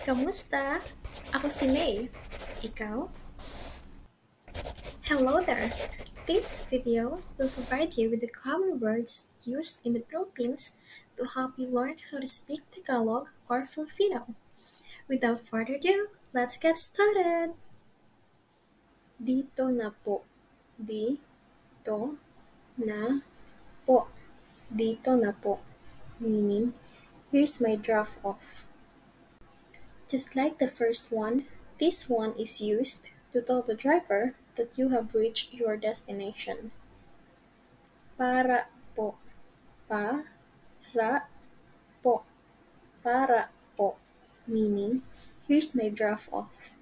Kamusta? Ako si May. Ikaw? Hello there! This video will provide you with the common words used in the Philippines to help you learn how to speak Tagalog or Filipino. Without further ado, let's get started! Dito na po. Dito na po. Dito na po. Meaning, here's my draft off. Just like the first one, this one is used to tell the driver that you have reached your destination. Para po. Para po. Para po. Meaning, here's my draft off.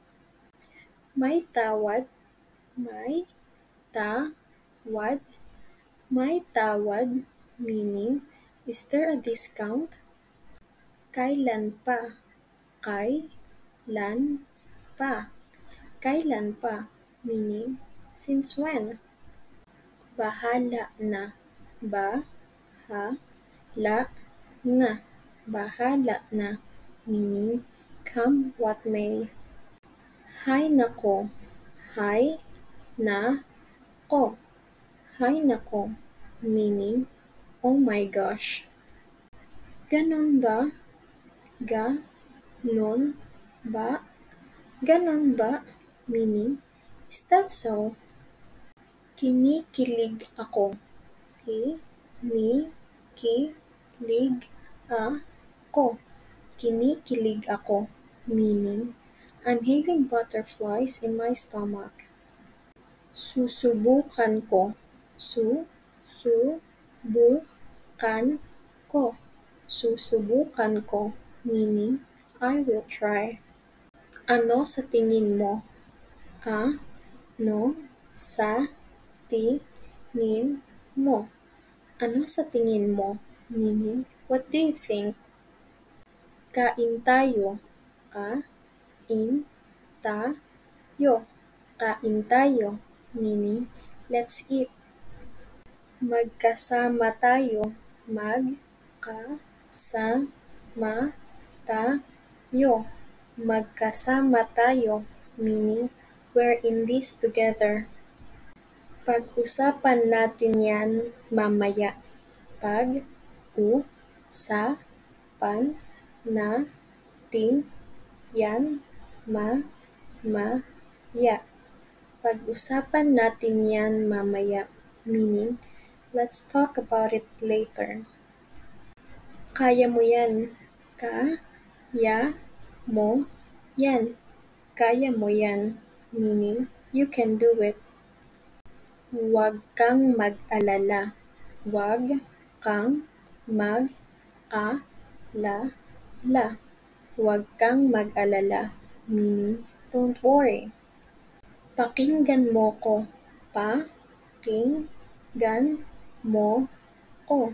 May tawad. May tawad. May tawad. Meaning, is there a discount? Kailan pa? Kailan pa? Kailan pa? Meaning, since when? Bahala na. Bahala na. Bahala na. Meaning, come what may. Hay nako. Hay na ko. Hay nako. Meaning, oh my gosh. Ganon ba? Ganon ba? Ganon ba? Meaning, is that so? Kinikilig ako. Kinikilig ako. Kinikilig ako. Meaning, I'm having butterflies in my stomach. Susubukan ko. Susubukan ko. Susubukan ko. Meaning, I will try. Ano sa tingin mo? Ano sa tingin mo? Ano sa tingin mo? Meaning, what do you think? Kain tayo. Kain tayo. Kain tayo. Meaning, let's eat. Magkasama tayo. Magkasama tayo. Magkasama tayo. Meaning, we're in this together. Pag-usapan natin yan mamaya. Pag-usapan natin yan mamaya. Pag-usapan natin yan mamaya. Meaning, let's talk about it later. Kaya mo yan. Kaya mo yan. Kaya mo yan. Meaning, you can do it. Huwag kang mag-alala. Huwag kang mag-alala. Huwag kang mag-alala. Meaning, don't worry. Pakinggan mo ko. Pakinggan mo ko.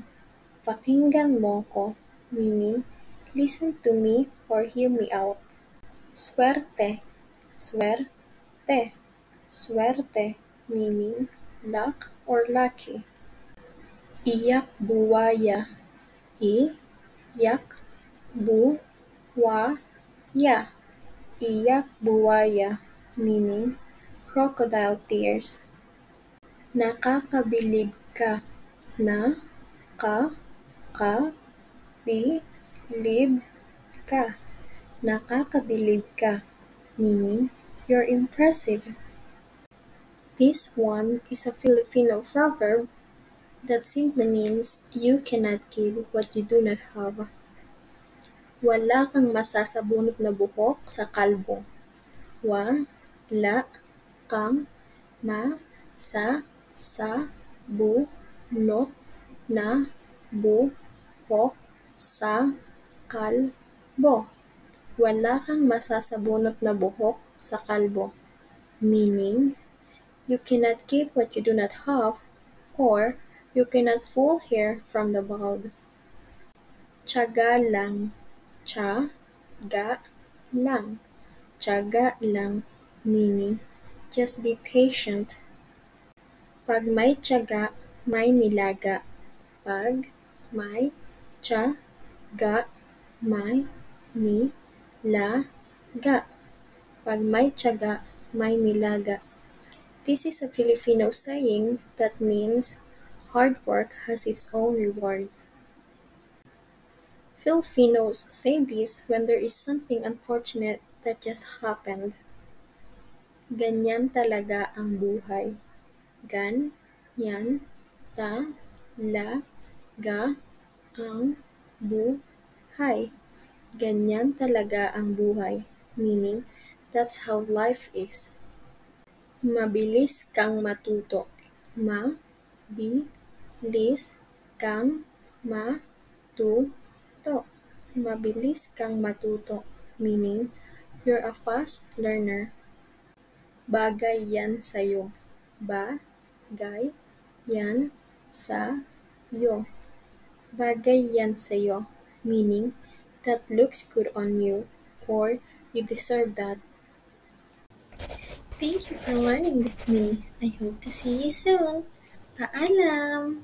Pakinggan mo ko. Meaning, listen to me or hear me out. Swerte. Swerte. Swerte. Meaning, luck or lucky. Iyak buwaya. Iyak buwaya. Iyak buwaya. Meaning, crocodile tears. Nakakabilib ka. Nakakabilib ka. Nakakabilib ka. Meaning, you're impressive. This one is a Filipino proverb that simply means you cannot give what you do not have. Wala kang masasabunot na buhok sa kalbo. Wala kang masasabunot na buhok sa kalbo. Wala kang masasabunot na buhok sa kalbo. Meaning, you cannot give what you do not have, or you cannot pull hair from the bald. Tiyaga lang. Tiyaga lang. Tiyaga lang. Meaning, just be patient. Pag may tiyaga, may nilaga. Pag may tiyaga, may nilaga. Ga. Pag may tiyaga, may nilaga. This is a Filipino saying that means hard work has its own rewards. Filipinos say this when there is something unfortunate that just happened. Ganyan talaga ang buhay. Gan, yan, ta, la, ga, ang, buhay. Ganyan talaga ang buhay. Meaning, that's how life is. Mabilis kang matuto. Ma, bi, lis, kang, ma-tu-to. Mabilis kang matuto. Meaning, you're a fast learner. Bagay yan sa'yo. Ba-gay yan sa-yo. Bagay yan sa'yo. Meaning, that looks good on you or you deserve that. Thank you for learning with me. I hope to see you soon. Paalam!